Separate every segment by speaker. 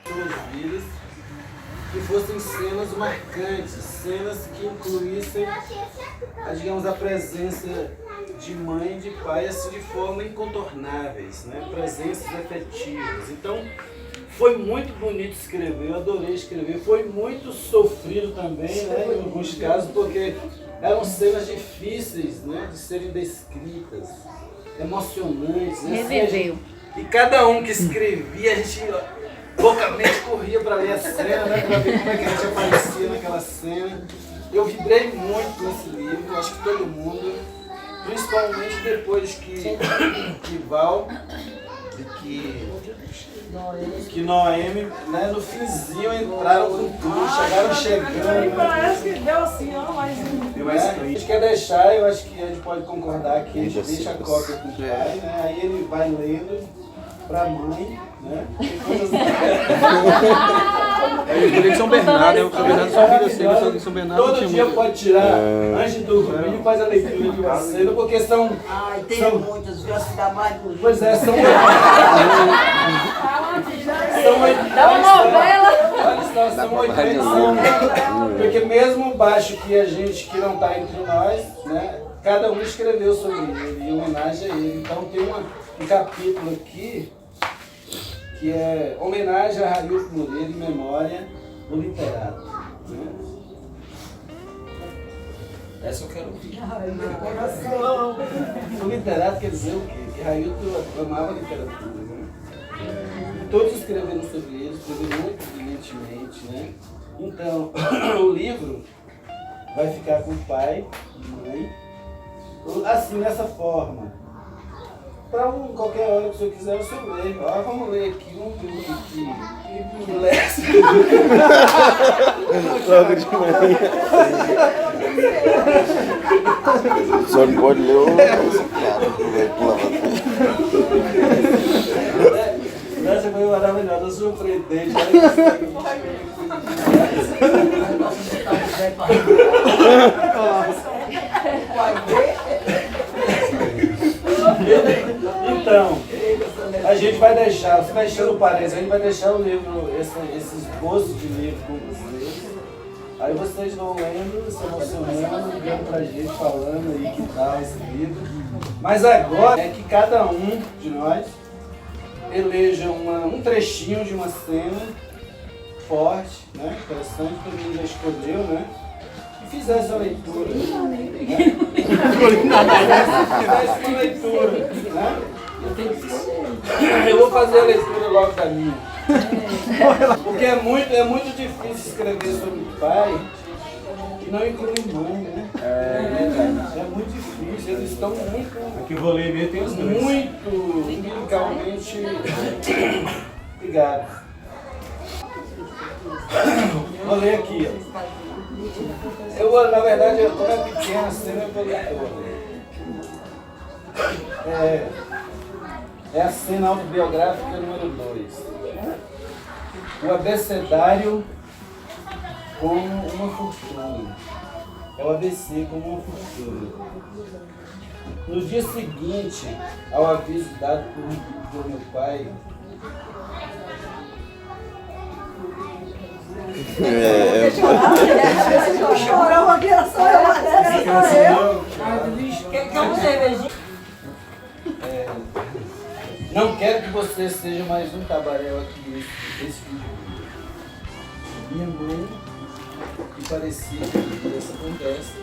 Speaker 1: suas vidas, que fossem cenas marcantes, cenas que incluíssem, digamos, a presença de mãe e de pai assim, de forma incontornáveis, né? Presenças efetivas. Então, foi muito bonito escrever, eu adorei escrever, foi muito sofrido também, né, em alguns casos, porque eram cenas difíceis, né, de serem descritas, emocionantes. Né,
Speaker 2: Reviveu.
Speaker 1: E cada um que escrevia, a gente loucamente corria para ler a cena, né, para ver como é que a gente aparecia naquela cena. Eu vibrei muito nesse livro, acho que todo mundo, principalmente depois que Val e que Noemi, né, no finzinho entraram com tudo, chegaram chegando.
Speaker 3: Parece que deu assim, ó, mas...
Speaker 1: A gente quer deixar, eu acho que a gente pode concordar que a gente deixa a cópia com o pai, né, aí ele vai lendo pra mãe, né?
Speaker 4: Eu escolhi São Bernardo, né? O São Bernardo só vira assim, o São Bernardo
Speaker 1: todo dia pode tirar, antes de dormir, faz a leitura de uma cena, porque são...
Speaker 5: Ai, tem muitas, viu? Se dá mais do
Speaker 1: Pois é, são...
Speaker 2: Dá uma novela.
Speaker 1: Olha só, são 80 anos. Porque mesmo o baixo que a gente, que não está entre nós, né? Cada um escreveu sobre ele, em homenagem a ele. Então tem um capítulo aqui, que é homenagem a Railton Moreira em memória do literato. Né? Essa eu quero ouvir. O literato quer dizer o quê? Que Railton amava a literatura. Né? Todos escreveram sobre ele, escreveram muito brilhantemente. Né? Então, o livro vai ficar com o pai e mãe, assim, dessa forma. Para qualquer hora que o senhor quiser, o senhor lê. Ó, vamos ler aqui um livro que lesse.
Speaker 6: Logo de manhã. O senhor pode ler o
Speaker 1: Essa foi maravilhosa, surpreendente. Então, a gente vai deixar, você vai deixando o parênteses, a gente vai deixar o livro, esse esboço de livro com vocês. Aí vocês vão lendo, se emocionando, ligando pra gente, falando aí que tal esse livro. Mas agora é que cada um de nós eleja um trechinho de uma cena forte, né? Interessante, todo mundo já escolheu, né? E fizesse a leitura. Fizesse uma leitura, né? Eu vou fazer a leitura logo da minha. Porque é muito difícil escrever sobre o pai que não inclui mãe, né? É muito difícil, eles estão muito...
Speaker 4: Aqui eu vou ler mesmo, tem os dois.
Speaker 1: Muito umbilicalmente ligados. Vou ler aqui, ó. Na verdade, como é pequena a cena, eu vou ler toda. É a cena autobiográfica número 2. O abecedário como uma fortuna. É o ABC como uma fortuna. No dia seguinte, ao aviso dado por meu pai,
Speaker 5: chorou aqui, ela só eu. Quer uma cervejinha?
Speaker 1: não quero que você seja mais um tabaréu aqui nesse vídeo. Minha mãe, que parecia que essa conversa,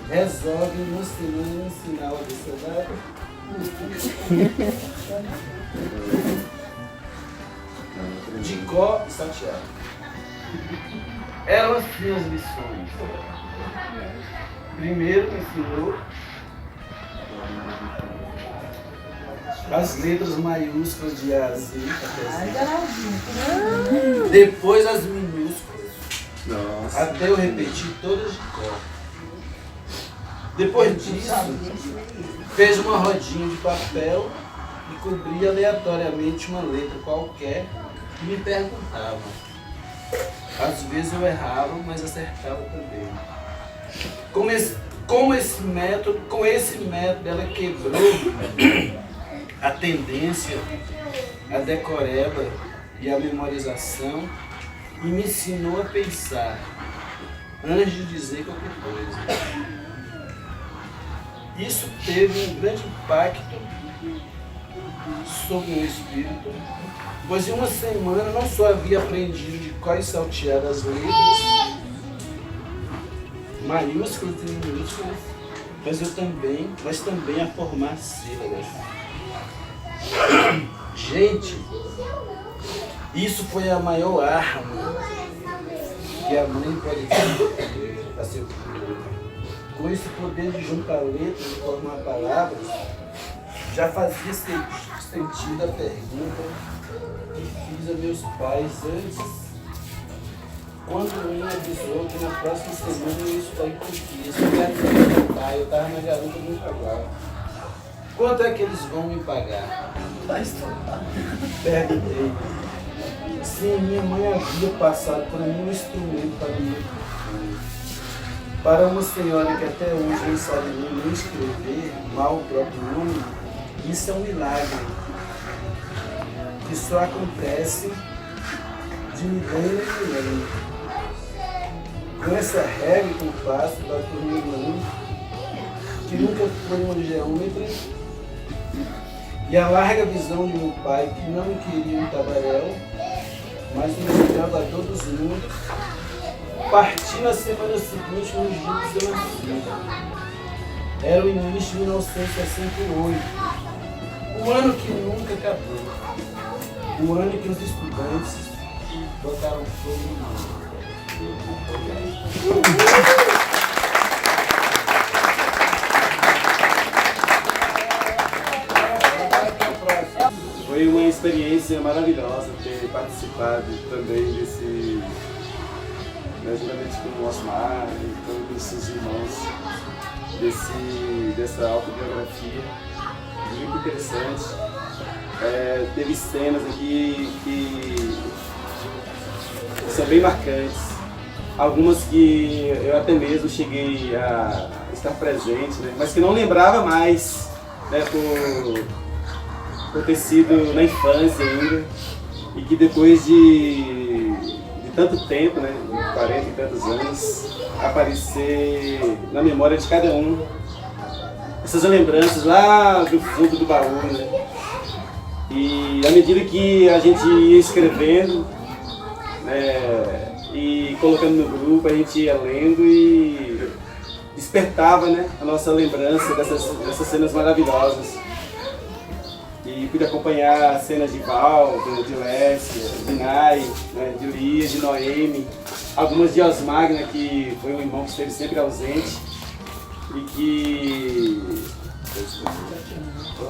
Speaker 1: resolve no cinema ensinar o abecedário. De có e salteado. Eram assim as lições. Primeiro me ensinou as letras maiúsculas de A a Z, depois as minúsculas.
Speaker 6: Nossa.
Speaker 1: Até eu repetir todas de cor. Depois disso, fez uma rodinha de papel e cobria aleatoriamente uma letra qualquer e me perguntava. Às vezes eu errava, mas acertava também. Com esse método ela quebrou a tendência, a decoreba e a memorização e me ensinou a pensar antes de dizer qualquer coisa. Isso teve um grande impacto sobre o meu espírito, pois em uma semana não só havia aprendido de cor e salteado as letras, maiúsculas e minúsculas, mas também a formar sílabas. Gente, isso foi a maior arma que a mãe pode ter a seu filho. Com esse poder de juntar letras e formar palavras, já fazia sentido a pergunta que fiz a meus pais antes, quando me avisou que na próxima semana eu ia estudar em português. Meu pai, eu estava na garupa de um cavalo. Quanto é que eles vão me pagar? Perguntei. Sim, minha mãe havia passado para mim um instrumento para me para uma senhora que até hoje não sabe nem escrever mal o próprio nome, isso é um milagre que só acontece de milênio em milênio. Com essa regra que eu faço para por minha mãe, que nunca foi uma geômetra, e a larga visão de meu pai, que não queria um tabaréu, mas me mostrava a todos nus, parti na semana seguinte no dia do seu nascimento. Era o início de 1968, o ano que nunca acabou, o ano que os estudantes botaram fogo no mundo.
Speaker 7: Foi uma experiência maravilhosa ter participado também desse, juntamente com o Osmar e todos os seus irmãos, dessa autobiografia, muito interessante. Teve cenas aqui que são bem marcantes, algumas que eu até mesmo cheguei a estar presente, né? Mas que não lembrava mais, né, por ter sido na infância ainda, e que depois de tanto tempo, né, de 40 e tantos anos, aparecer na memória de cada um essas lembranças lá do fundo do baú, né? E à medida que a gente ia escrevendo, né, e colocando no grupo, a gente ia lendo e despertava, né, a nossa lembrança dessas cenas maravilhosas. E pude acompanhar cenas de Val, de Lécia, de Nai, né, de Lia, de Noemi, algumas de Osmagna, que foi um irmão que esteve sempre ausente e que,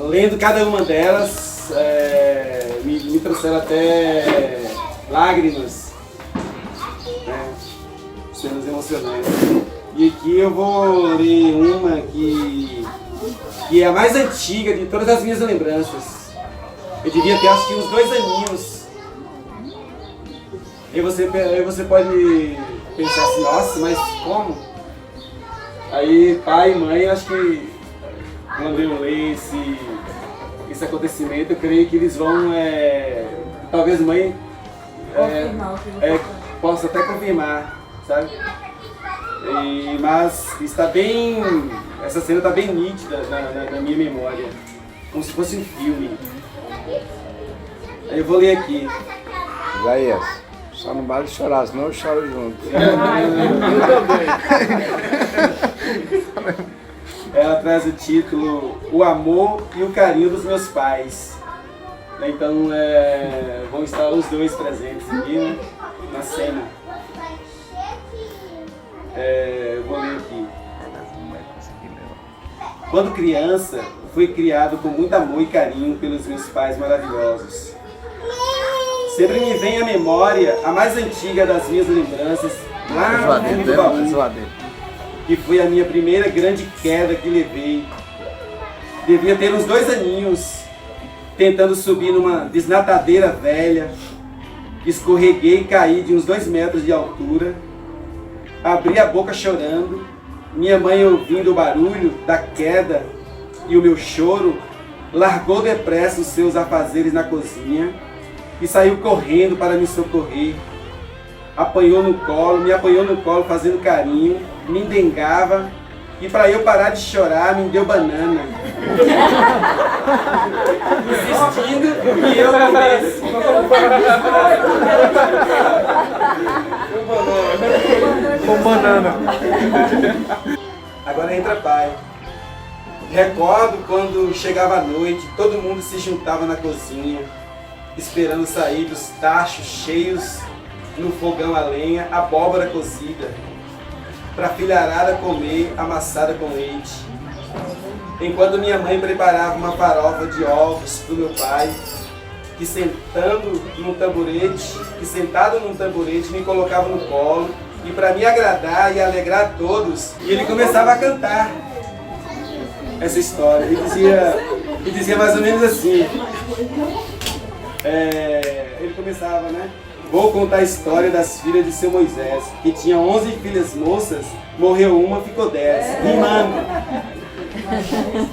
Speaker 7: lendo cada uma delas, me trouxeram até lágrimas, né, cenas emocionantes. E aqui eu vou ler uma que é a mais antiga de todas as minhas lembranças. Eu devia ter, acho que, uns 2 aninhos. E você pode pensar assim, nossa, mas como? Aí pai e mãe, acho que quando eu ler esse acontecimento, eu creio que eles vão, talvez mãe possa até confirmar, sabe? Mas está bem, essa cena está bem nítida na minha memória, como se fosse um filme. Aí eu vou ler aqui.
Speaker 6: Isaías, só não vale chorar, senão eu choro junto.
Speaker 7: Eu também. Ela traz o título O Amor e o Carinho dos Meus Pais. Então vão estar os dois presentes aqui, né, na cena. Eu vou ler aqui. Quando criança, fui criado com muito amor e carinho pelos meus pais maravilhosos. Sempre me vem à memória a mais antiga das minhas lembranças, lá no fundo do baú, que foi a minha primeira grande queda que levei. Devia ter uns 2 aninhos, tentando subir numa desnatadeira velha. Escorreguei e caí de uns 2 metros de altura. Abri a boca chorando. Minha mãe, ouvindo o barulho da queda e o meu choro, largou depressa os seus afazeres na cozinha e saiu correndo para me socorrer. Apanhou no colo, me apanhou no colo fazendo carinho, me endengava e para eu parar de chorar me deu banana. Insistindo que eu comesse.
Speaker 4: Com banana.
Speaker 7: Agora entra pai. Recordo quando chegava a noite, todo mundo se juntava na cozinha, esperando sair dos tachos cheios no fogão a lenha, abóbora cozida, pra filharada comer amassada com leite. Enquanto minha mãe preparava uma farofa de ovos pro meu pai, que sentado num tamborete me colocava no colo, e para me agradar e alegrar todos, e ele começava a cantar essa história. Ele dizia mais ou menos assim. Ele começava, né? Vou contar a história das filhas de seu Moisés, que tinha 11 filhas moças, morreu uma, ficou 10. Rimando.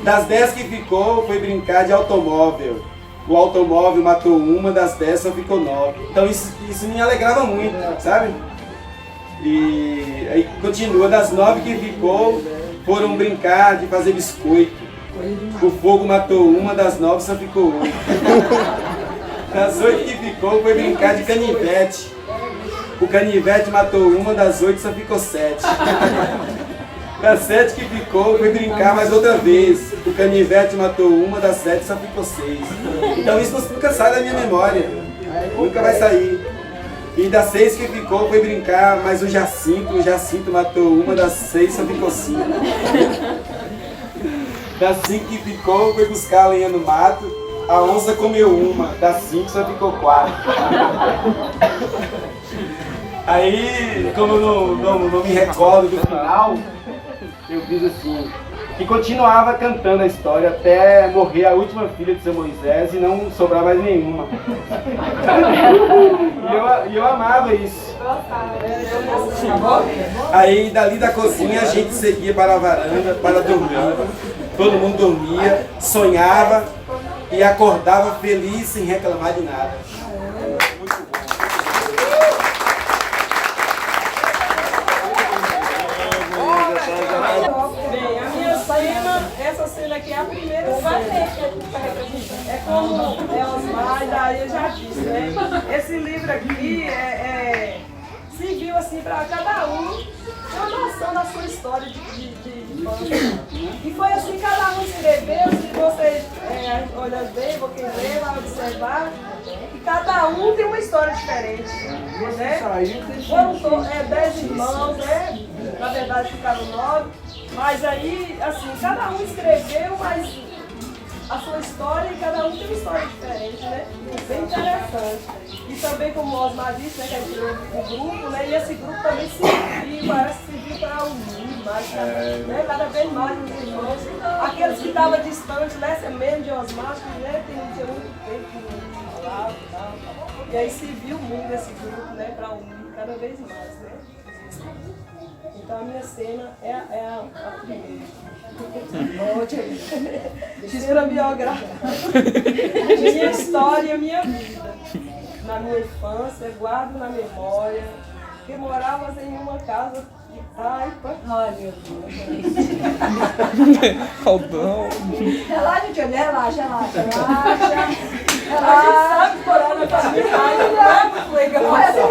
Speaker 7: Das 10 que ficou, foi brincar de automóvel. O automóvel matou uma, das 10 só ficou 9. Então isso me alegrava muito, sabe? E aí continua, das 9 que ficou, foram brincar de fazer biscoito. O fogo matou uma, das 9 só ficou 8. Das 8 que ficou, foi brincar de canivete. O canivete matou uma, das 8 só ficou 7. Das 7 que ficou, foi brincar mais outra vez. O canivete matou uma, das 7 só ficou 6. Então isso nunca sai da minha memória. Nunca vai sair. E das 6 que ficou, foi brincar mais o Jacinto matou uma, das 6 só ficou 5. Das 5 que ficou, foi buscar a lenha no mato, a onça comeu uma, das 5 só ficou 4. Aí, como eu não me recordo do final, eu fiz assim, e continuava cantando a história até morrer a última filha de seu Moisés e não sobrar mais nenhuma. E eu amava isso. Aí dali da cozinha a gente seguia para a varanda para dormir. Todo mundo dormia, sonhava e acordava feliz sem reclamar de nada.
Speaker 3: Bem, a minha cena, essa cena aqui é a primeira cena. É como Osmar e Daí já disse, né? Esse livro aqui se viu assim para cada um uma noção da sua história de infância. E foi assim, cada um escreveu, se vocês olham bem, vou quem ler, vai observar, que cada um tem uma história diferente. Né? Foram 10 irmãos, né? Na verdade ficaram 9, mas aí, assim, cada um escreveu, mas a sua história e cada um tem uma história diferente, né? Bem interessante. E também, como o Osmar disse, né, que a gente criou um grupo, né? E esse grupo também serviu, parece que serviu para unir mais, né? Cada vez mais os irmãos. Aqueles que estavam distantes, né? Mesmo de Osmar, que né, tinha muito tempo que não falava e tal. E aí serviu muito esse grupo, né? Para unir cada vez mais, né? Então a minha cena é a primeira. Cena biográfica. Minha história, minha vida. Na minha infância, guardo na memória que morávamos em uma casa de taipa. Ai, meu Deus.
Speaker 4: Faldão.
Speaker 5: Relaxa, tia, relaxa.
Speaker 3: A gente sabe morar na casa de taipa. Legal. Mas já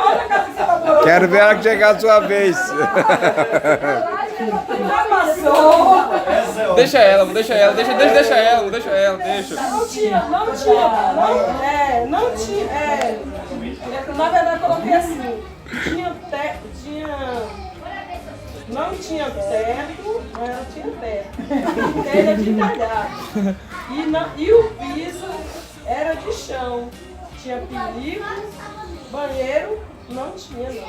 Speaker 3: olha a casa que você vai morar.
Speaker 6: Quero ver ela chegar a sua vez.
Speaker 4: Deixa ela. Não deixa ela.
Speaker 3: Não tinha. Na verdade, eu coloquei assim. Não tinha teto, mas ela tinha teto. Telha de telhado. E o piso era de chão. Tinha pinico, banheiro, não tinha não.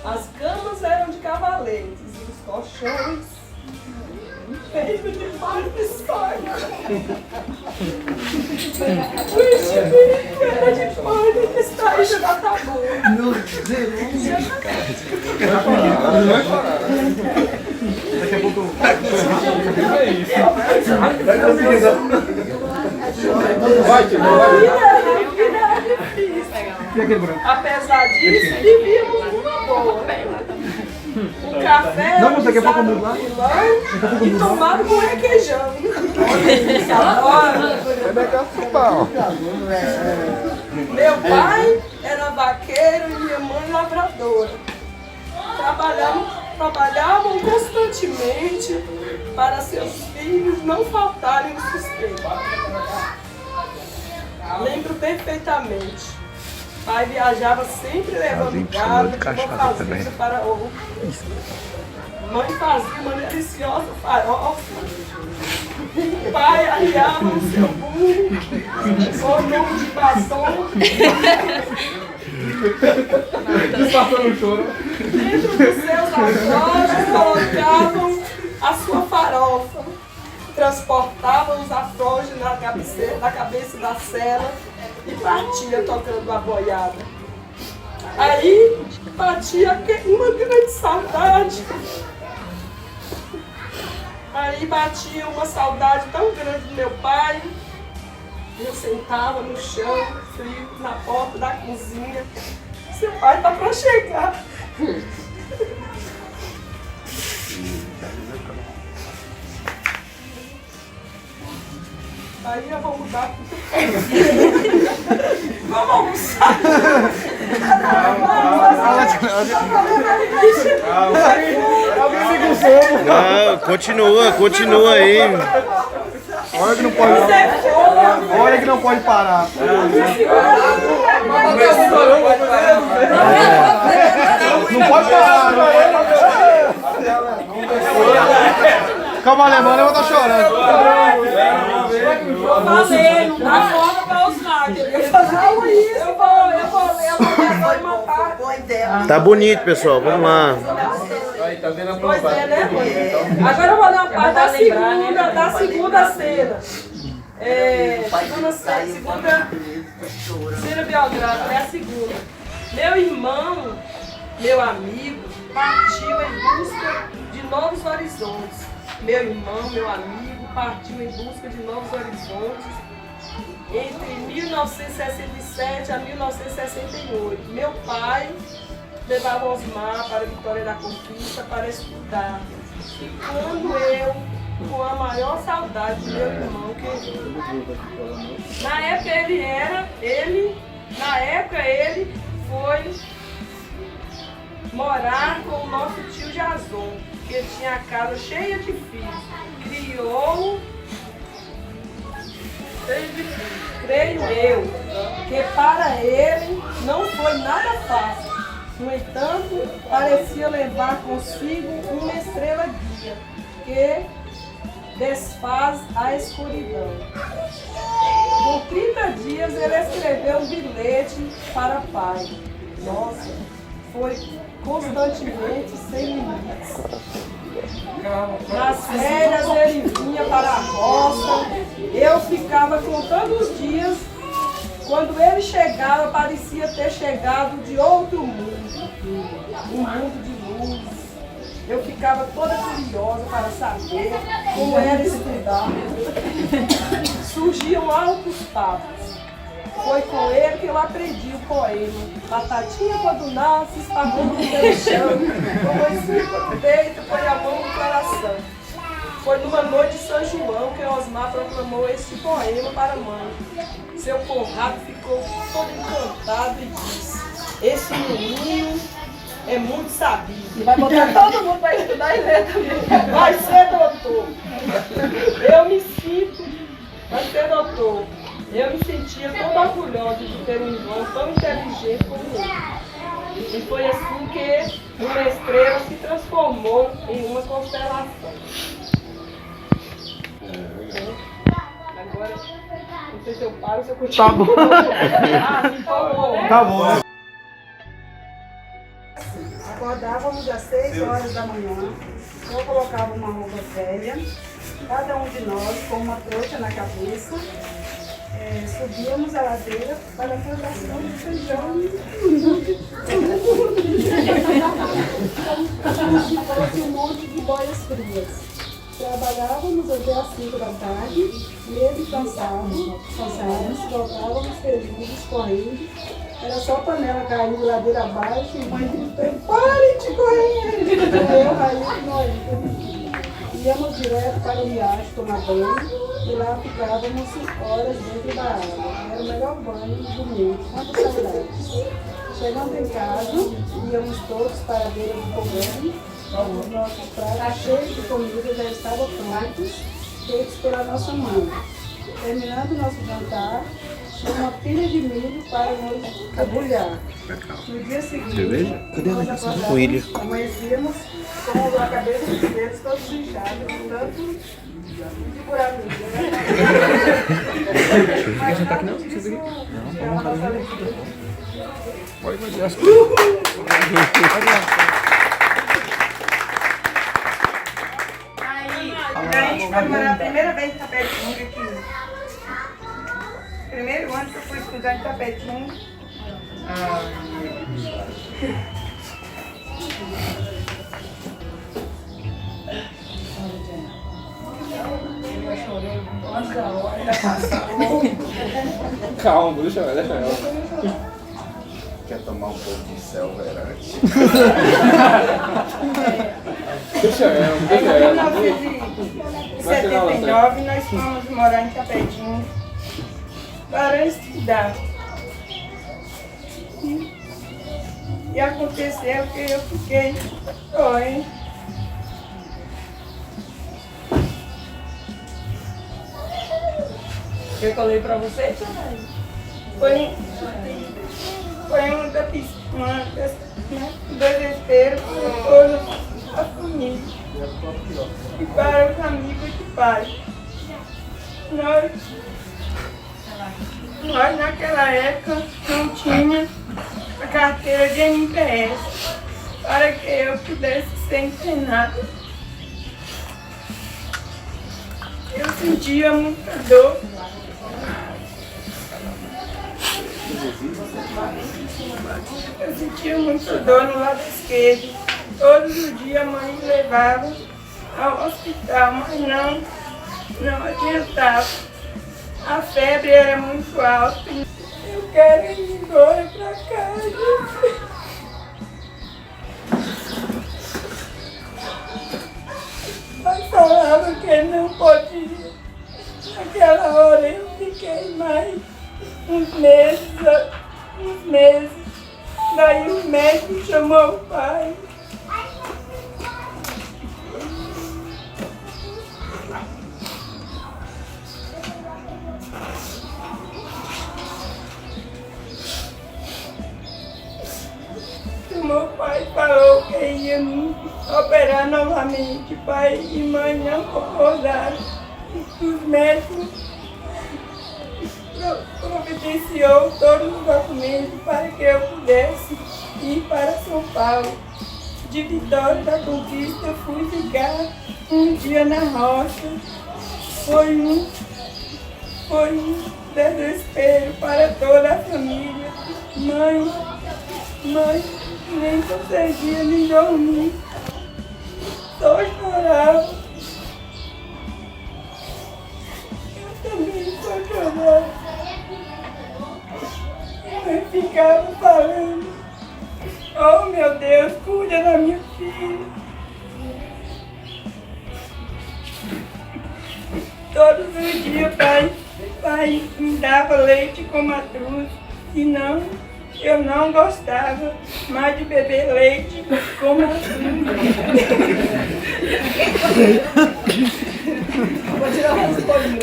Speaker 3: As camas eram de cavaletes, os colchões feitos de vários biscoitos. O enxerico era de pano extraído da tabua.
Speaker 1: Meu Deus! Daqui a pouco. É isso.
Speaker 3: Apesar disso, vivíamos numa boa. O café
Speaker 4: Não, você quer pouco
Speaker 3: no
Speaker 4: mudar?
Speaker 3: e tomado com requeijão. Meu pai era vaqueiro e minha mãe lavradora. Trabalhavam constantemente para seus filhos não faltarem o sustento. Lembro perfeitamente. Pai viajava sempre levando gado de uma fazenda para outra. Mãe fazia uma deliciosa farofa. Pai arriava o seu burro com nome de batom. Dentro dos seus alforjes colocavam a sua farofa. Transportavam os alforjes na cabeça da sela e partia tocando a boiada. Aí batia uma grande saudade. Aí batia uma saudade tão grande do meu pai. Eu sentava no chão, frio, na porta da cozinha. Seu pai tá pra chegar. Aí eu vou mudar tudo. Vamos almoçar.
Speaker 8: Não, continua aí.
Speaker 4: Olha que não pode. Olha que não pode parar. Não pode parar. Calma, alemão, eu vou estar chorando.
Speaker 3: Eu falei, não dá conta pra Osmar. Eu vou matar.
Speaker 8: Tá bonito, pessoal. Vamos lá.
Speaker 3: Pois é, né, mãe? Agora eu vou dar uma parte da segunda cena. Segunda cena biográfica, é a segunda. Meu irmão, meu amigo, partiu em busca de novos horizontes. Meu irmão, meu amigo, partiu em busca de novos horizontes entre 1967 a 1968. Meu pai levava Osmar para a Vitória da Conquista para estudar. E quando eu, com a maior saudade de meu irmão querido, na época ele foi morar com o nosso tio Jason, que tinha a casa cheia de filhos. Criou, creio eu, que para ele não foi nada fácil. No entanto, parecia levar consigo uma estrela guia que desfaz a escuridão. Por 30 dias ele escreveu um bilhete para o pai. Nossa, foi constantemente sem limites. Nas férias ele vinha para a roça, eu ficava contando os dias. Quando ele chegava, parecia ter chegado de outro mundo, um mundo de luz. Eu ficava toda curiosa para saber como era estudar. Surgiam altos papos. Foi com ele que eu aprendi o poema. Batatinha quando nasce, espalhando pelo chão, como esfirra no peito, põe a mão no coração. Foi numa noite de São João que Osmar proclamou este poema para a mãe. Seu Conrado ficou todo encantado e disse: esse menino é muito sabido. Vai botar todo mundo para estudar e ler também. Vai ser doutor. Vai ser doutor. Eu me sentia toda orgulhosa de ter um irmão tão inteligente como ele. E foi assim que uma estrela se transformou em uma constelação. Agora, não sei se eu paro ou se eu continuo.
Speaker 4: Tá bom. Tá bom.
Speaker 5: Acordávamos às 6 horas da manhã, eu colocava uma roupa velha, cada um de nós com uma trouxa na cabeça, subíamos a ladeira para a plantação de feijão. Como se fosse um monte de boias frias. Trabalhávamos até às 5 da tarde, mesmo cansados, voltávamos felizes, correndo. Era só panela caindo ladeira abaixo e mãe gritando, parem de correr! Eu, Raíssa e Noé. Íamos direto para o riacho tomar banho e lá ficávamos horas dentro da água. Era o melhor banho do mundo, quantas saudades. Chegando em casa, íamos todos para a beira do fogão. Os nossos pratos cheios de comida já estavam prontos, feitos pela nossa mãe. Terminando nosso jantar, tinha uma pilha de milho para nos agulhar. No dia seguinte, nós acordávamos, amanhecíamos com a cabeça dos dedos todos inchados, tanto de curar milho. Mas nada disso é uma nossa alegria.
Speaker 4: Pode fazer as
Speaker 3: A gente foi morar a primeira vez em Tapetinga aqui. Primeiro ano que eu fui estudar em Tapetinga. Eu chorei quantas horas passou.
Speaker 4: Calma, deixa ela. Quer tomar um pouco de céu, verante? Deixa ela.
Speaker 3: Em 1979 nós fomos morar em Tapetinga para estudar. E aconteceu que eu fiquei doente. Eu falei para você? Foi um desespero para toda a família e para os amigos de pai. Nós naquela época não tínhamos a carteira de MPS para que eu pudesse ser internada. Eu sentia muita dor. Eu sentia muita dor no lado esquerdo. Todos os dias a mãe me levava ao hospital, mas não adiantava. A febre era muito alta. Eu quero ir embora para casa. Mas falava que não podia. Naquela hora eu fiquei mais uns meses. Daí o médico chamou o pai. Meu pai falou que ia me operar novamente. Pai e mãe não concordaram. Os médicos providenciou todos os documentos para que eu pudesse ir para São Paulo. De Vitória da Conquista fui ficar um dia na roça. Foi um desespero para toda a família. Mãe, nem conseguia nem dormir. Só chorava. Eu também só chorava. Eu ficava falando, oh meu Deus, cuida da minha filha. Todos os dias pai me dava leite com matruz, senão eu não gostava mais de beber leite com matruz.
Speaker 5: Vou tirar o rosto todinho.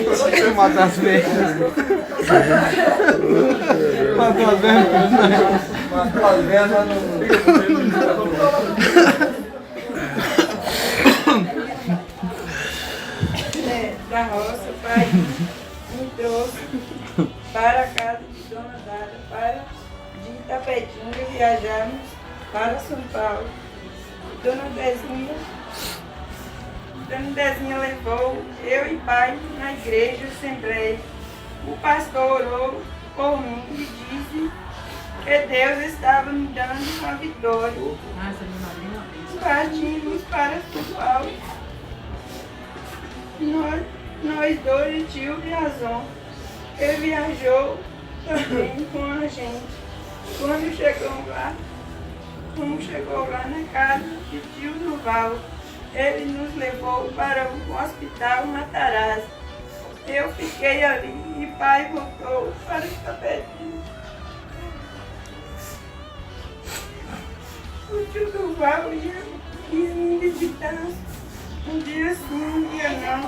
Speaker 4: Você matar as vendas. Matou as vendas. Matou as vendas.
Speaker 3: Da roça, pai me trouxe para a casa de Dona Dada, para de Itapetinga viajarmos para São Paulo. Dona Dezinha
Speaker 9: Dona Dezinha levou eu e pai na igreja Assembleia. O pastor orou por mim e disse que Deus estava me dando uma vitória. Partimos para São Paulo. Nós dois e tio Biazon. Ele viajou também com a gente. Quando chegou lá na casa de tio Duval, ele nos levou para o hospital Matarazzo. Eu fiquei ali e pai voltou para o Tapetinho. O tio Duval quis me visitar. Um dia sim, um dia não.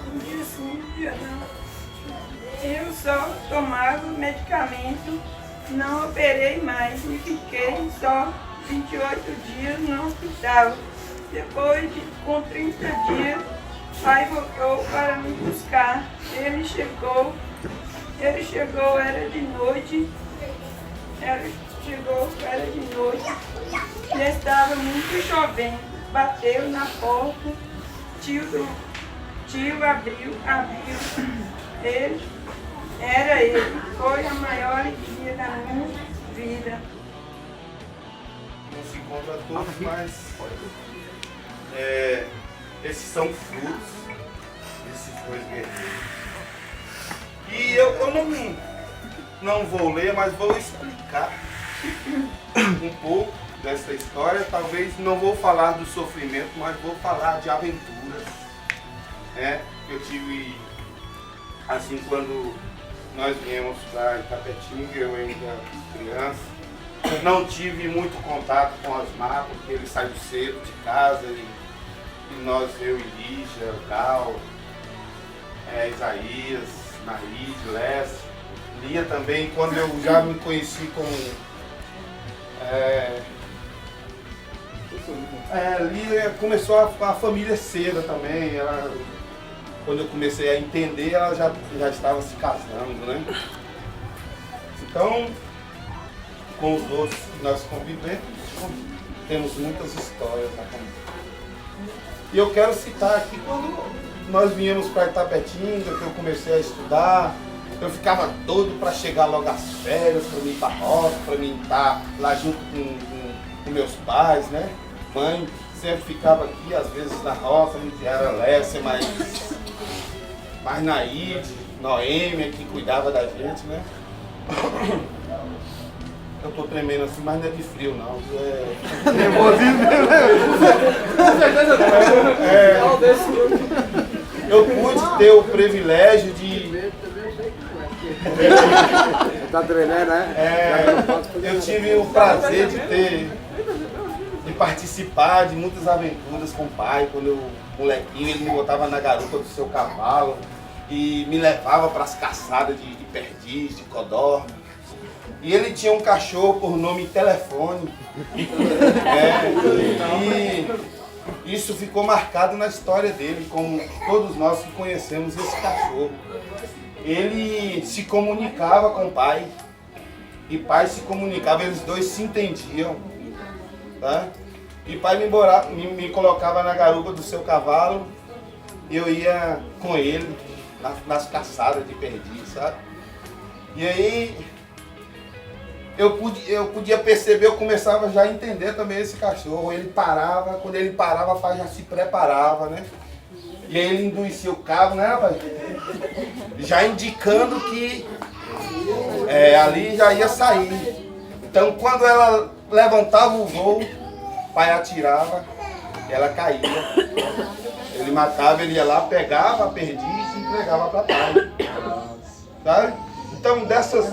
Speaker 9: Um dia sim, um dia não. Eu só tomava medicamento, não operei mais e fiquei só 28 dias no hospital. Depois, com 30 dias, pai voltou para me buscar. Ele chegou, era de noite. Era de noite. E estava muito chovendo. Bateu na porta. Tio abriu. Era ele. Foi a maior alegria da minha vida.
Speaker 7: Não se encontra todos, mas esses são frutos desses dois guerreiros. E eu não vou ler, mas vou explicar um pouco dessa história. Talvez não vou falar do sofrimento, mas vou falar de aventuras. Eu tive, assim, quando nós viemos para Itapetinga, eu ainda criança, não tive muito contato com Osmar, porque ele saiu cedo de casa e nós, eu e Lígia, Gal, Isaías, Naide, Lécio, Lia também, quando eu já me conheci com Lia, começou a família cedo também. Quando eu comecei a entender, ela já estava se casando, né? Então, com os outros que nós convivemos, temos muitas histórias a contar. E eu quero citar aqui quando nós viemos para Itapetinga, que eu comecei a estudar, eu ficava doido para chegar logo às férias, para mim ir para a roça, para mim estar lá junto com meus pais, né? Mãe sempre ficava aqui, às vezes na roça, não era Lécia, mas Naide, Noêmia, que cuidava da gente, né? Eu tô tremendo assim, mas não é de frio não. Eu pude ter o privilégio de...
Speaker 6: Tá treinando, né?
Speaker 7: Eu tive o prazer de participar de muitas aventuras com o pai. Quando eu, molequinho, ele me botava na garupa do seu cavalo e me levava para as caçadas de perdiz, de codorna. E ele tinha um cachorro por nome Telefone. E isso ficou marcado na história dele, como todos nós que conhecemos esse cachorro. Ele se comunicava com o pai, e pai se comunicava, eles dois se entendiam, tá? E pai me colocava na garupa do seu cavalo, e eu ia com ele nas caçadas de perdiz, sabe? E aí eu podia perceber, eu começava já a entender também esse cachorro. Ele parava, quando ele parava, pai já se preparava, né? E aí ele endurecia o cabo, né, rapaz? Já indicando que ali já ia sair. Então quando ela levantava o voo, pai atirava, ela caía. Ele matava, ele ia lá, pegava a perdiz e entregava para pai. Sabe? Então dessas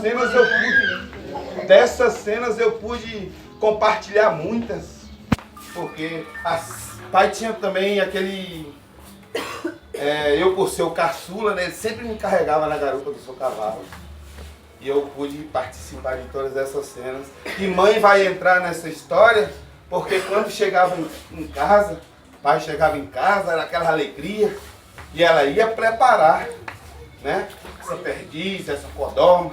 Speaker 7: cenas eu pude compartilhar muitas, porque pai tinha também aquele... eu, por ser o caçula, né, ele sempre me carregava na garupa do seu cavalo. E eu pude participar de todas essas cenas. E mãe vai entrar nessa história, porque quando chegava em casa, pai chegava em casa, era aquela alegria, e ela ia preparar, né, essa perdiz, essa codorna,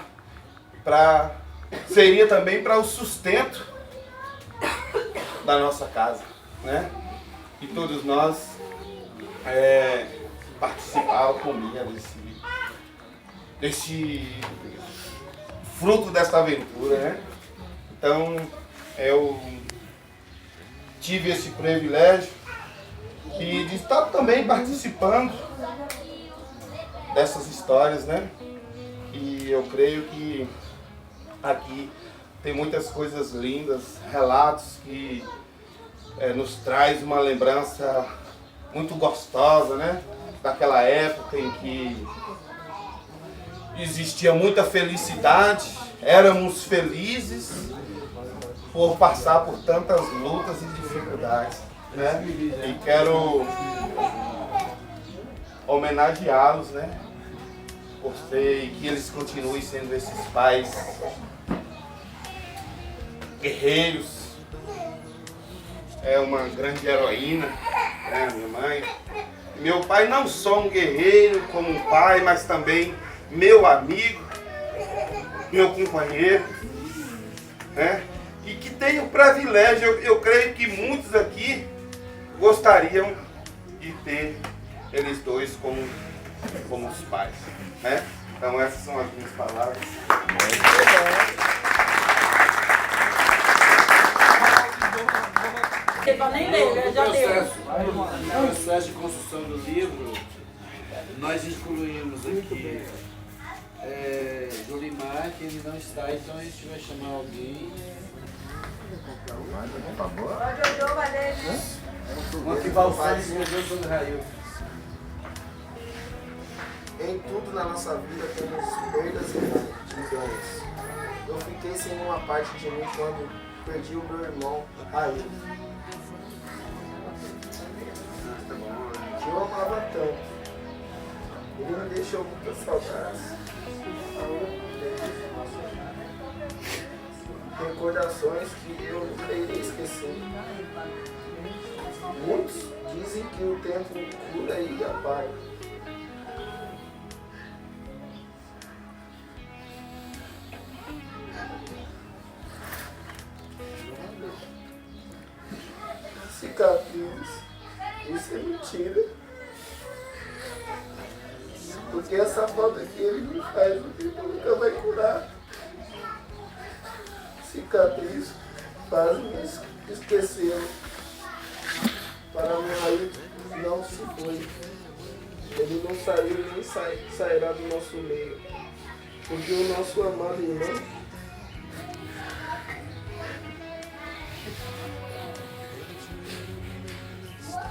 Speaker 7: seria também para o sustento da nossa casa.
Speaker 4: né? E todos nós participaram comigo desse fruto dessa aventura, né? Então eu tive esse privilégio de estar também participando dessas histórias, né? E eu creio que aqui tem muitas coisas lindas, relatos que nos traz uma lembrança muito gostosa, né? Daquela época em que existia muita felicidade, éramos felizes por passar por tantas lutas e dificuldades, né? E quero homenageá-los, né? Por ser, que eles continuem sendo esses pais guerreiros. É uma grande heroína, né, minha mãe. Meu pai não só um guerreiro como um pai, mas também meu amigo, meu companheiro, né? E que tem o privilégio, eu creio que muitos aqui gostariam de ter eles dois como os pais, né? Então essas são as minhas palavras.
Speaker 3: Nem ler, já leu.
Speaker 1: No processo de construção do livro, nós incluímos aqui Jolimar, que ele não está, então a gente vai chamar alguém. Uma que Valfani escreveu sobre Rail.
Speaker 10: Em tudo na nossa vida temos perdas e ganhos. Eu fiquei sem uma parte de mim quando perdi o meu irmão, Rail. Que eu amava tanto. Ele me deixou muitas saudades. Recordações que eu nunca irei esquecer. Muitos dizem que o tempo cura e apaga. Cicatrizes, isso é mentira. Porque essa falta que ele me faz, o tempo nunca vai curar. Cicatriz faz-me esquecê-lo. Para meu marido não se foi. Ele não saiu e nem sairá do nosso meio. Porque o nosso amado irmão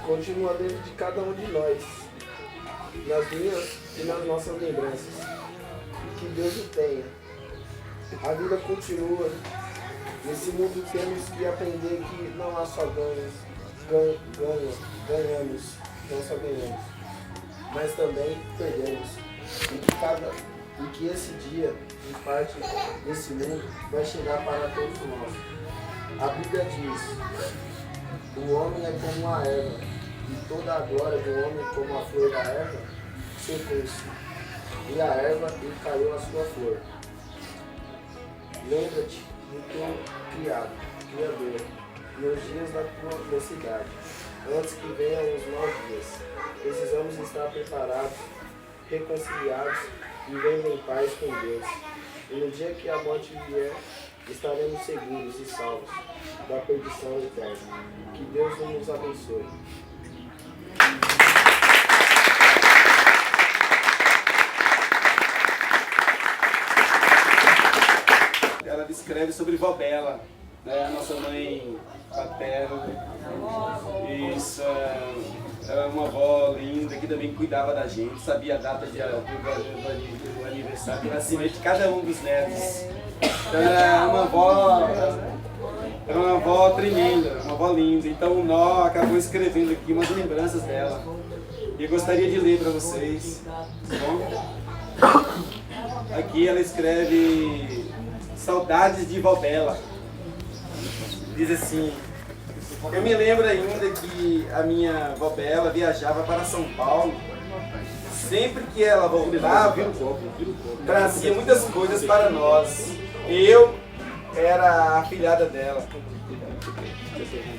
Speaker 10: continua dentro de cada um de nós, nas minhas e nas nossas lembranças. Que Deus o tenha. A vida continua. Nesse mundo temos que aprender que não há só ganhamos, não só ganhamos, mas também perdemos. E que esse dia, em parte desse mundo, vai chegar para todos nós. A Bíblia diz: o homem é como a erva, e toda a glória do homem como a flor da erva secou-se, e a erva lhe caiu a sua flor. Lembra-te do teu Criador, nos dias da tua mocidade, antes que venham os maus dias. Precisamos estar preparados, reconciliados, vivendo em paz com Deus. E no dia que a morte vier, estaremos seguros e salvos da perdição eterna. Que Deus nos abençoe.
Speaker 7: Ela descreve sobre Vó Bela, né? A nossa mãe paterna. Isso, ela é uma avó linda que também cuidava da gente, sabia a data do aniversário, do nascimento de cada um dos netos. Então é uma avó tremenda, uma avó linda. Então o Nó acabou escrevendo aqui umas lembranças dela. E eu gostaria de ler para vocês. Tá bom? Aqui ela escreve Saudades de Vó Bela. Diz assim: eu me lembro ainda que a minha avó Bela viajava para São Paulo. Sempre que ela voltava, trazia muitas coisas para nós. Eu era a afilhada dela.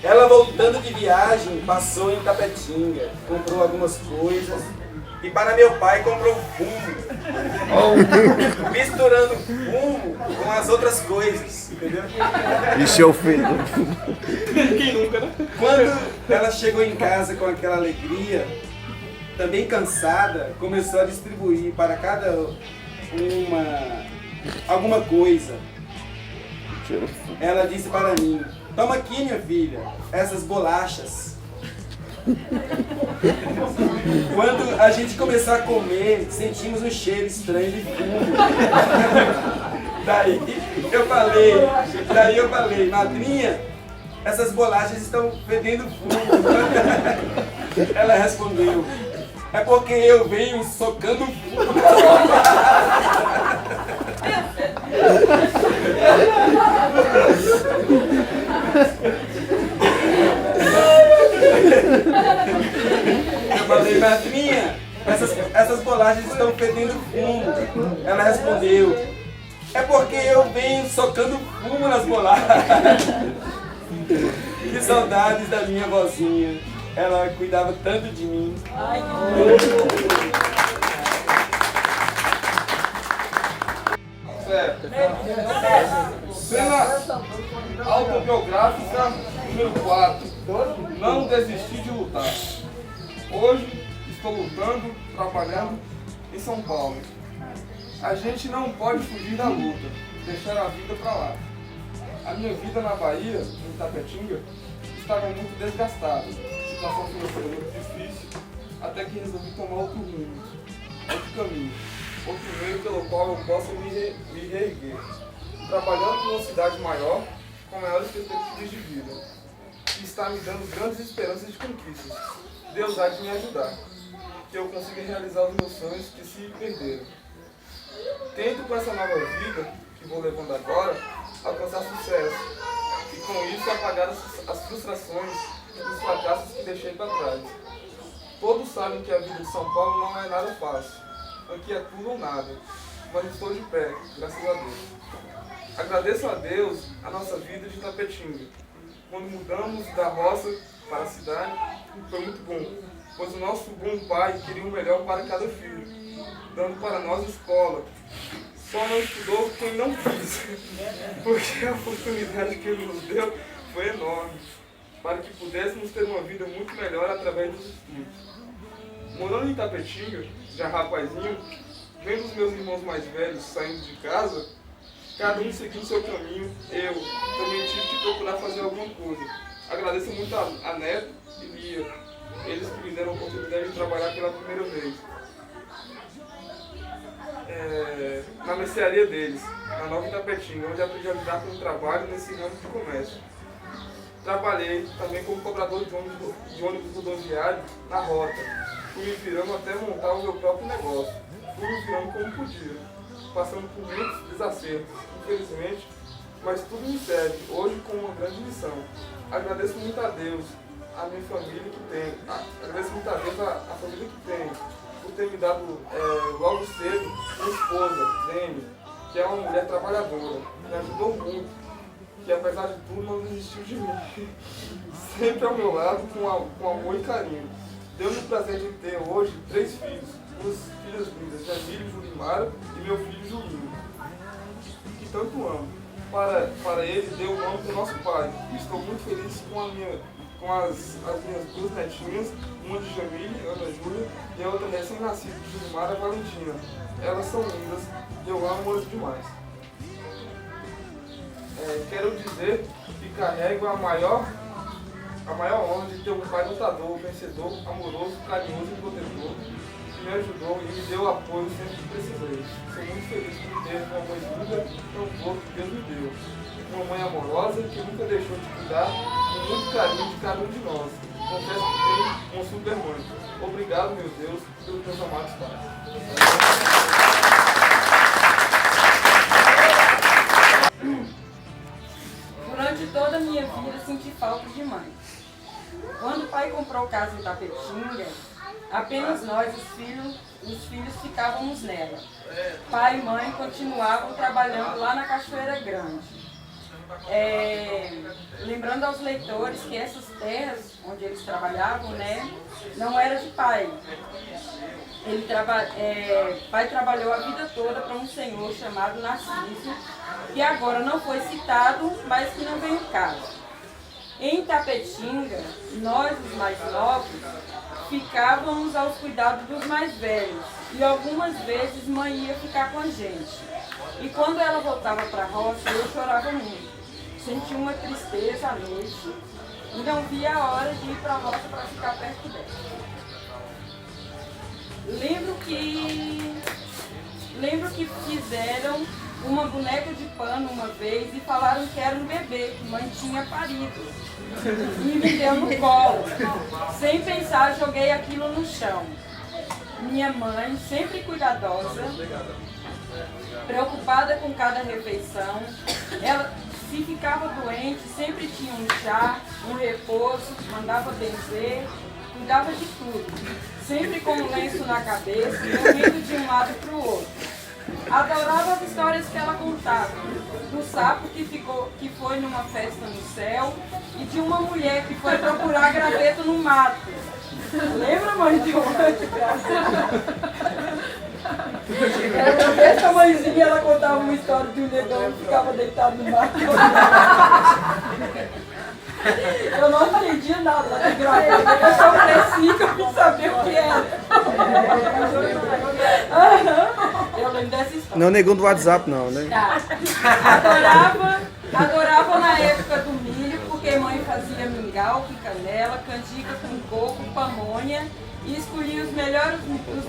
Speaker 1: Ela voltando de viagem, passou em Tapetinga, comprou algumas coisas e para meu pai comprou fumo. Misturando fumo com as outras coisas, entendeu?
Speaker 8: Isso eu fiz.
Speaker 1: Quem nunca, né? Quando ela chegou em casa com aquela alegria, também cansada, começou a distribuir para cada uma alguma coisa. Ela disse para mim: toma aqui, minha filha, essas bolachas. Quando a gente começou a comer, sentimos um cheiro estranho de fumo. Daí eu falei, madrinha, essas bolachas estão fedendo fumo. Ela respondeu: é porque eu venho socando fumo. Eu falei, madrinha, essas bolachas estão fedendo fumo. Ela respondeu: é porque eu venho socando fumo nas bolachas. Que saudades da minha vozinha. Ela cuidava tanto de mim. Ai,
Speaker 11: Cena autobiográfica número 4. Não desisti de lutar. Hoje estou lutando, trabalhando em São Paulo. A gente não pode fugir da luta, deixar a vida pra lá. A minha vida na Bahia, em Tapetinga, estava muito desgastada. Situação financeira muito difícil, até que resolvi tomar outro rumo, outro caminho, outro meio pelo qual eu possa me reerguer. Trabalhando em uma cidade maior, com maiores perspectivas de vida, que está me dando grandes esperanças de conquistas. Deus há de me ajudar, que eu consiga realizar os meus sonhos que se perderam. Tento com essa nova vida, que vou levando agora, alcançar sucesso, e com isso apagar as frustrações e os fracassos que deixei para trás. Todos sabem que a vida de São Paulo não é nada fácil. Aqui é tudo ou nada, mas estou de pé, graças a Deus. Agradeço a Deus a nossa vida de Tapetinga. Quando mudamos da roça para a cidade, foi muito bom, pois o nosso bom pai queria o melhor para cada filho, dando para nós escola. Só não estudou quem não quis, porque a oportunidade que ele nos deu foi enorme, para que pudéssemos ter uma vida muito melhor através dos estudos. Morando em Tapetinga, já rapazinho, vendo os meus irmãos mais velhos saindo de casa, cada um seguindo seu caminho, eu também tive que procurar fazer alguma coisa. Agradeço muito a Neto e Lia, eles que me deram a oportunidade de trabalhar pela primeira vez. Na mercearia deles, na Nova Itapetinga, onde aprendi a lidar com o trabalho nesse ramo de comércio. Trabalhei também como cobrador de ônibus rodoviário na rota. Fui me virando até montar o meu próprio negócio. Fui me virando como podia, passando por muitos desacertos, infelizmente, mas tudo me serve hoje com uma grande lição. Agradeço muito a Deus, a minha família que tem, agradeço muito a Deus a família que tem, por ter me dado logo cedo minha esposa, Zene, que é uma mulher trabalhadora, me ajudou muito, que apesar de tudo não desistiu de mim, sempre ao meu lado com amor e carinho. Deu-me o prazer de ter hoje 3 filhos, 2 filhas lindas, Jamília e Julimara, e meu filho Julinho, que tanto amo. Para ele deu o nome do nosso pai. Estou muito feliz com as minhas 2 netinhas, uma de Jamília, Ana Júlia, e a outra recém-nascida, Julimara Valentina. Elas são lindas e eu amo-as demais. Quero dizer que carrego a maior honra de ter um pai lutador, vencedor, amoroso, carinhoso e protetor, que me ajudou e me deu apoio sempre que precisei. Sou muito feliz por ter uma mãe linda tão boa que Deus me deu. Uma mãe amorosa que nunca deixou de cuidar com muito carinho de cada um de nós. Confesso que tenho uma super mãe. Obrigado, meu Deus, pelos meus amados pais.
Speaker 2: Durante toda a minha vida senti falta de mãe. Quando o pai comprou casa em Tapetinga, apenas nós, os filhos ficávamos nela. Pai e mãe continuavam trabalhando lá na Cachoeira Grande. lembrando aos leitores que essas terras onde eles trabalhavam, né, não era de pai. Pai trabalhou a vida toda para um senhor chamado Narciso, que agora não foi citado, mas que não vem ao caso. Em Itapetinga, nós, os mais novos, ficávamos aos cuidados dos mais velhos, e algumas vezes mãe ia ficar com a gente. E quando ela voltava para a roça, eu chorava muito. Sentia uma tristeza à noite e não via a hora de ir para a roça para ficar perto dela. Lembro que fizeram uma boneca de pano uma vez e falaram que era um bebê que mãe tinha parido. E me deu no colo. Sem pensar, joguei aquilo no chão. Minha mãe, sempre cuidadosa, preocupada com cada refeição, ela, se ficava doente, sempre tinha um chá, um repouso, mandava benzer, cuidava de tudo. Sempre com um lenço na cabeça, correndo de um lado para o outro. Adorava as histórias que ela contava, do sapo que foi numa festa no céu e de uma mulher que foi procurar graveto no mato. Lembra, mãe, de uma essa mãezinha, ela contava uma história de um negão que ficava deitado no mato. Eu não entendia nada da graveto, eu só cresci que eu quis saber o que era. Eu lembro dessa história.
Speaker 8: Não é negão do WhatsApp, não, né?
Speaker 2: Tá. Adorava na época do milho, porque mãe fazia mingau com canela, canjica com coco, pamonha e escolhia os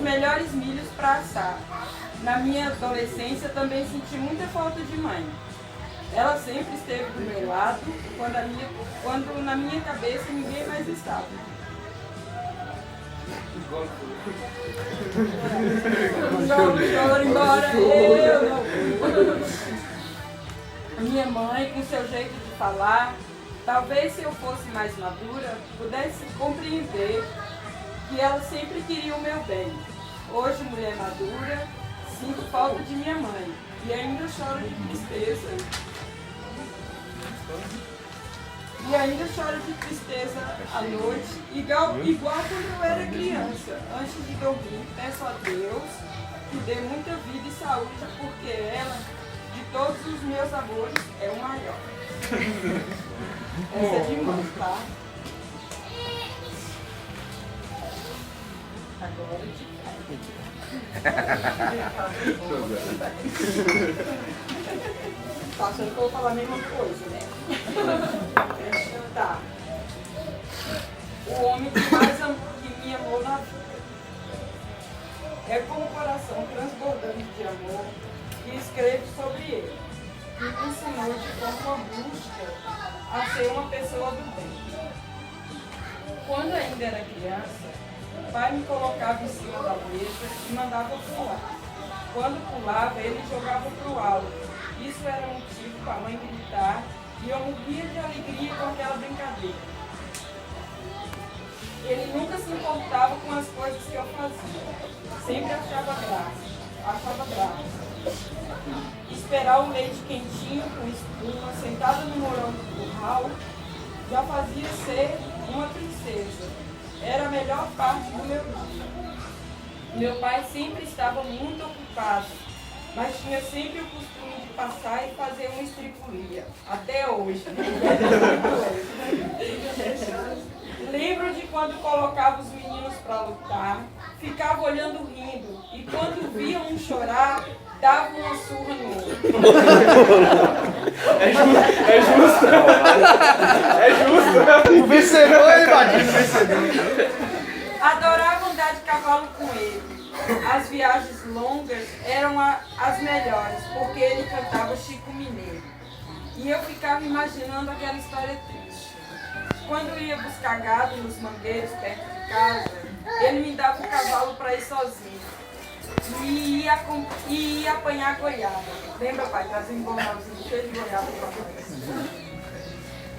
Speaker 2: melhores milhos para assar. Na minha adolescência também senti muita falta de mãe. Ela sempre esteve do meu lado, quando na minha cabeça ninguém mais estava. Choro embora, eu não. Minha mãe, com seu jeito de falar, talvez se eu fosse mais madura, pudesse compreender que ela sempre queria o meu bem. Hoje, mulher madura, sinto falta de minha mãe e ainda choro de tristeza. À noite, igual quando eu era criança. Antes de dormir, peço a Deus que dê muita vida e saúde, porque ela, de todos os meus amores, é o maior. Essa é de mãe, tá? Agora de tá achando que eu vou falar a mesma coisa, né? Tá. O homem que me amou na vida. É com o coração transbordante de amor que escrevo sobre ele, que me ensinou de forma brusca a ser uma pessoa do bem. Quando ainda era criança, o pai me colocava em cima da mesa e mandava pular. Quando pulava, ele jogava para o alto. Isso era motivo para a mãe gritar e eu morria de alegria com aquela brincadeira. Ele nunca se importava com as coisas que eu fazia. Sempre achava graça. Esperar o leite quentinho com espuma, sentada no morão do curral, já fazia ser uma princesa. Era a melhor parte do meu dia. Meu pai sempre estava muito ocupado, mas tinha sempre o costume de passar e fazer uma estripulia. Até hoje. Lembro de quando colocava os meninos para lutar, ficava olhando rindo, e quando via um chorar, dava uma surra no outro.
Speaker 11: É justo.
Speaker 8: O vencedor é invadido, o vencedor.
Speaker 2: Adorava andar de cavalo com ele. As viagens longas eram as melhores, porque ele cantava Chico Mineiro. E eu ficava imaginando aquela história triste. Quando ia buscar gado nos mangueiros perto de casa, ele me dava o cavalo para ir sozinho. E ia apanhar goiaba. Lembra, pai? Trazia um borralzinho cheio de goiaba para nós.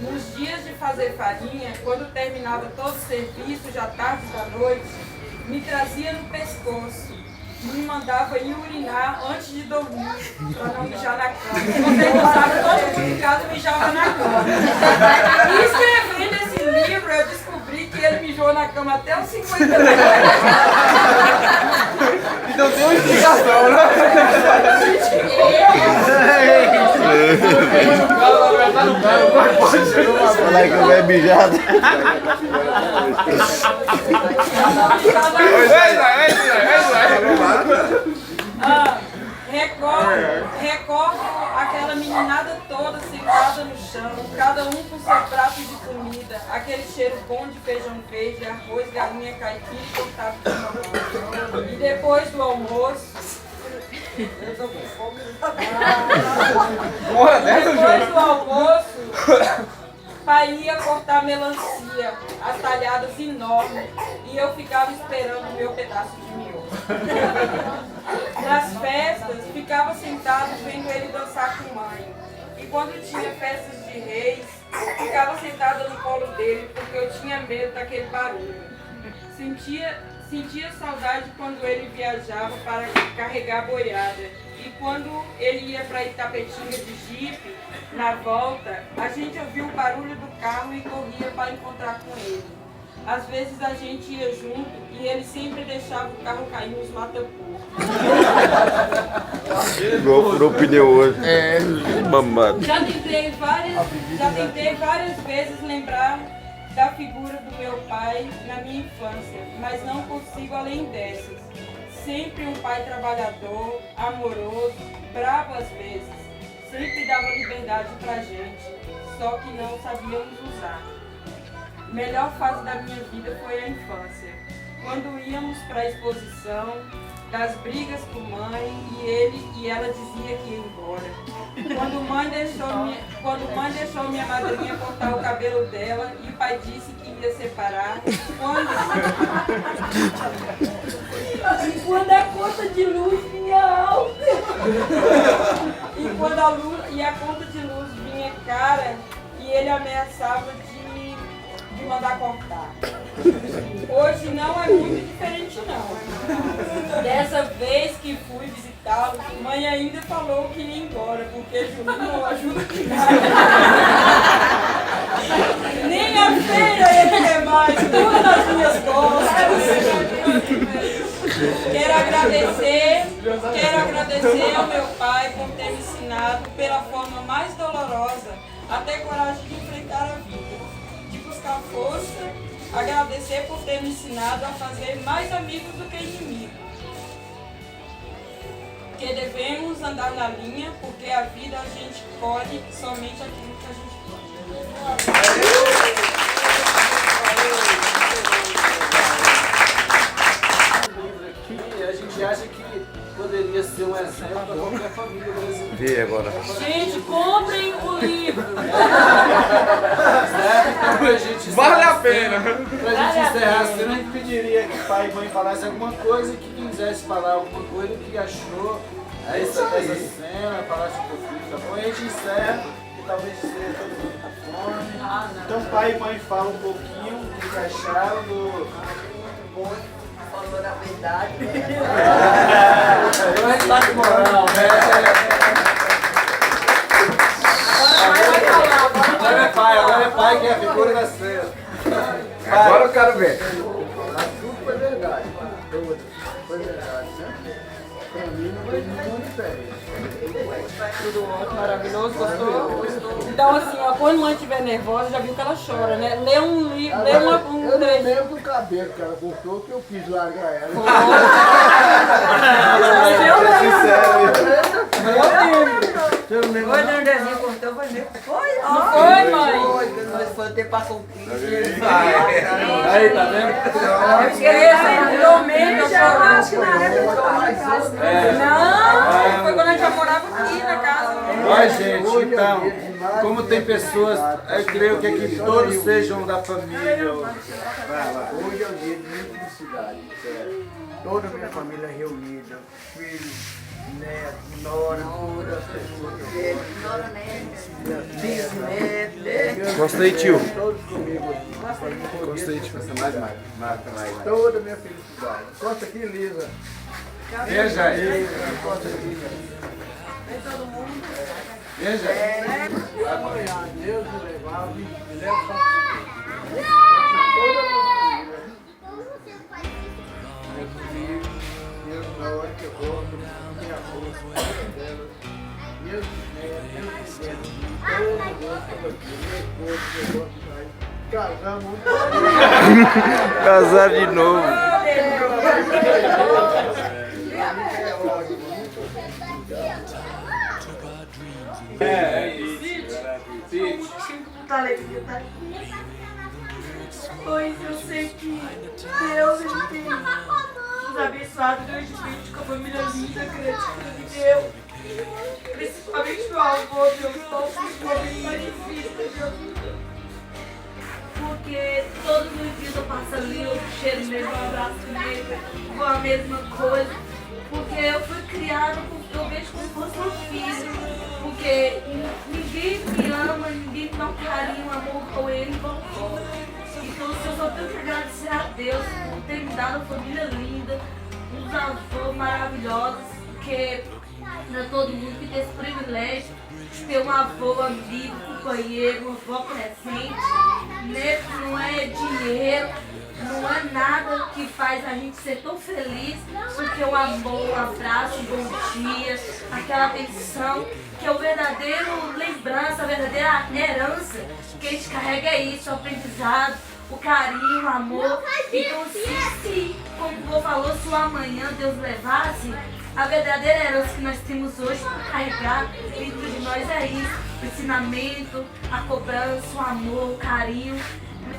Speaker 2: Nos dias de fazer farinha, quando terminava todo o serviço, já tarde da noite, me trazia no pescoço me mandava ir urinar antes de dormir, para não mijar na cama. Se vocês não sabem, todo mundo em casa mijava na cama. E escrevendo esse livro, eu descobri que ele mijou na cama até os 50 anos.
Speaker 11: Então tem uma explicação, né?
Speaker 6: Falar que eu vai mijado.
Speaker 2: Recordo aquela meninada toda sentada no chão, cada um com seu prato de comida, aquele cheiro bom de feijão verde, arroz, galinha caipira e cortado de mamão. E depois do almoço... Eu tô com fome. Depois do almoço, pai ia cortar melancia, as talhadas enormes, e eu ficava esperando o meu pedaço de miojo. Nas festas, ficava sentado vendo ele dançar com mãe. E quando tinha festas de reis, ficava sentada no colo dele, porque eu tinha medo daquele barulho. Sentia saudade quando ele viajava para carregar boiada. E quando ele ia para Itapetinga de jipe, na volta, a gente ouvia o barulho do carro e corria para encontrar com ele. Às vezes a gente ia junto e ele sempre deixava o carro cair nos mata-porco.
Speaker 6: Igual furou o pneu hoje. Mamado.
Speaker 2: Já tentei várias vezes lembrar da figura do meu pai na minha infância, mas não consigo além dessas. Sempre um pai trabalhador, amoroso, bravo às vezes. Sempre dava liberdade pra gente, só que não sabíamos usar. A melhor fase da minha vida foi a infância. Quando íamos para a exposição, das brigas com mãe e ela dizia que ia embora. Quando mãe deixou minha madrinha cortar o cabelo dela e o pai disse que ia separar. E quando a conta de luz vinha alta. E quando a conta de luz vinha cara e ele ameaçava de mandar cortar. Hoje não é muito diferente não. Dessa vez que fui visitá-lo, mãe ainda falou que ia embora, porque Julinho não ajuda nem a feira ele quer mais, tudo nas minhas costas. Quero agradecer ao meu pai por ter me ensinado pela forma mais dolorosa a ter coragem de enfrentar a vida, de buscar força, agradecer por ter me ensinado a fazer mais amigos do que inimigos. Que devemos andar na linha, porque a vida a gente colhe somente aquilo que a gente
Speaker 1: A gente acha que poderia ser um exemplo para qualquer família brasileira.
Speaker 6: Vê agora.
Speaker 2: Gente, comprem o livro!
Speaker 11: Vale a pena!
Speaker 1: Pra gente encerrar a cena, a gente pediria que pai e mãe falassem alguma coisa, que quem quisesse falar alguma coisa, o que achou essa cena, falasse um pouquinho, tá bom? E a gente encerra, que talvez seja todo mundo com fome. Então pai e mãe falam um pouquinho o que acharam do...
Speaker 12: Bom, falou a verdade, né?
Speaker 1: Agora a gente tá com moral, né? Agora é pai que é a figura da cena.
Speaker 6: Agora eu quero ver.
Speaker 10: Tudo foi verdade. Foi verdade, né? Pra mim não foi nenhuma diferença.
Speaker 2: Tudo ótimo, maravilhoso, gostou? Então assim, ó, quando mãe estiver nervosa, já viu que ela chora, né? Lê um livro, lê
Speaker 10: Eu não lembro do cabelo que ela cortou, que eu quis largar ela.
Speaker 12: Foi, Nandezinho cortou, foi mesmo. Foi,
Speaker 2: não foi, mãe?
Speaker 12: Foi, nós foi ter passou um piso.
Speaker 1: Aí, tá vendo?
Speaker 2: Eu esqueci, realmente eu chorava. Acho que na época não, foi quando a gente já morava aqui na casa.
Speaker 1: Olha, gente, então, como tem pessoas, eu creio que aqui todos sejam da família.
Speaker 10: Hoje é um dia de muita felicidade. Toda a minha família reunida, filhos, netos, nora, bisnetos,
Speaker 6: Gostei, tio.
Speaker 10: todos comigo.
Speaker 6: Gostei, tio.
Speaker 10: Toda a minha felicidade. Costa aqui, Lisa.
Speaker 6: Veja aí.
Speaker 3: Vem todo mundo.
Speaker 6: Veja.
Speaker 10: Deus me levava e me leva para Deus na hora que eu vou, minha força, dela. Deus casamos.
Speaker 8: Casar de novo.
Speaker 7: É isso.
Speaker 5: Muita alegria estar aqui. Pois eu sei que Deus ele tem nos abençoado grandemente com a família linda, grande que Ele me deu. Principalmente meu avô, Deus, todos os momentos mais difíceis da minha vida.
Speaker 13: Porque todos os dias eu passo ali, eu cheiro nele, um abraço nele, com a mesma coisa. Porque eu fui criada, eu vejo como se fosse uma filha. Porque ninguém me ama, ninguém me dá um carinho, um amor com ele, igual eu. Então eu só tenho que agradecer a Deus por ter me dado uma família linda, uns avós maravilhosos, porque não é todo mundo que tem esse privilégio de ter um avô, amigo, companheiro, uma avó presente. Não é dinheiro, não é nada que faz a gente ser tão feliz do que o amor, um abraço, um bom dia, aquela atenção, que é o verdadeiro lembrança, a verdadeira herança que a gente carrega é isso, o aprendizado, o carinho, o amor. Então se como o vô falou, se o amanhã Deus levasse, a verdadeira herança que nós temos hoje para carregar dentro de nós é isso, o ensinamento, a cobrança, o amor, o carinho,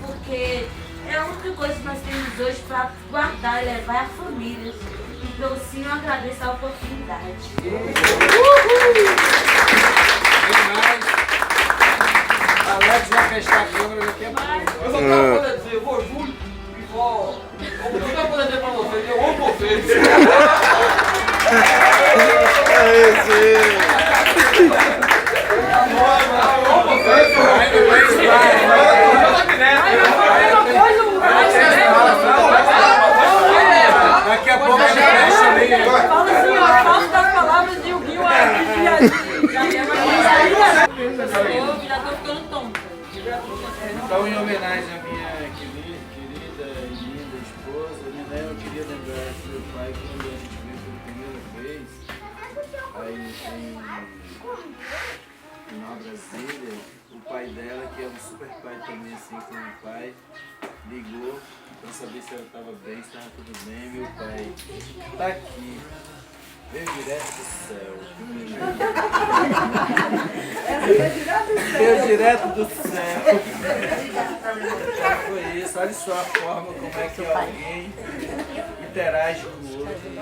Speaker 13: porque é a única coisa que nós temos hoje para guardar e levar a família. Então sim, eu agradeço a oportunidade.
Speaker 7: Alex vai fechar a câmera daqui a pouco.
Speaker 11: Eu só quero poder dizer, eu vou Júlio e vou. Eu não quero poder dizer pra vocês, eu amo vocês.
Speaker 7: Daqui a pouco a gente fecha ali.
Speaker 3: Fala assim, ó, faço das palavras de Huguinho aqui, já tô ficando tonto.
Speaker 1: Então, em homenagem à minha querida e linda esposa, né, eu queria lembrar que meu pai, quando a gente veio pela primeira vez, aí em Nova Brasília, o pai dela, que é um super pai também, assim como o pai, ligou para saber se ela estava bem, se estava tudo bem. Meu pai está aqui. Veio direto do céu. Veio direto do céu. Já foi isso. Olha só a forma como é que alguém interage com o outro. Né?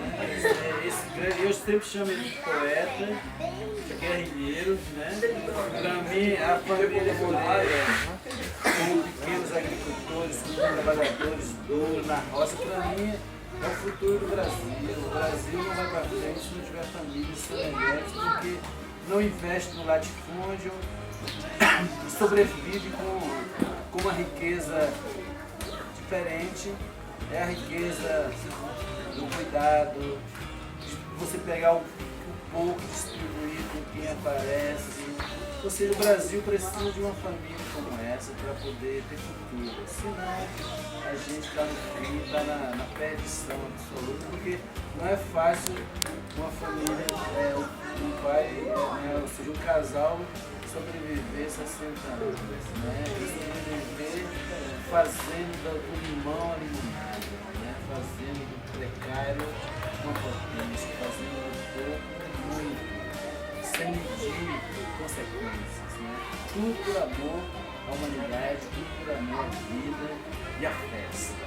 Speaker 1: Eu sempre chamo ele de poeta, guerrilheiro, né? Para mim, a família Moreira, como pequenos agricultores, como trabalhadores duros na roça, para mim é o futuro do Brasil. O Brasil não vai para frente se não tiver famílias semelhantes, porque não investe no latifúndio, sobrevive com uma riqueza diferente. É a riqueza do cuidado, de você pegar o pouco e distribuir com quem aparece. Ou seja, o Brasil precisa de uma família como essa para poder ter futuro. Senão a gente está no fim, está na perdição absoluta, porque não é fácil uma família, um pai, ou seja, um casal sobreviver 60 anos, né? Sobreviver fazendo do limão a limonada, né? Fazendo do precário uma potência, fazendo do pouco muito, sem medir consequências, né? Tudo por amor à humanidade, tudo por amor à vida e à festa.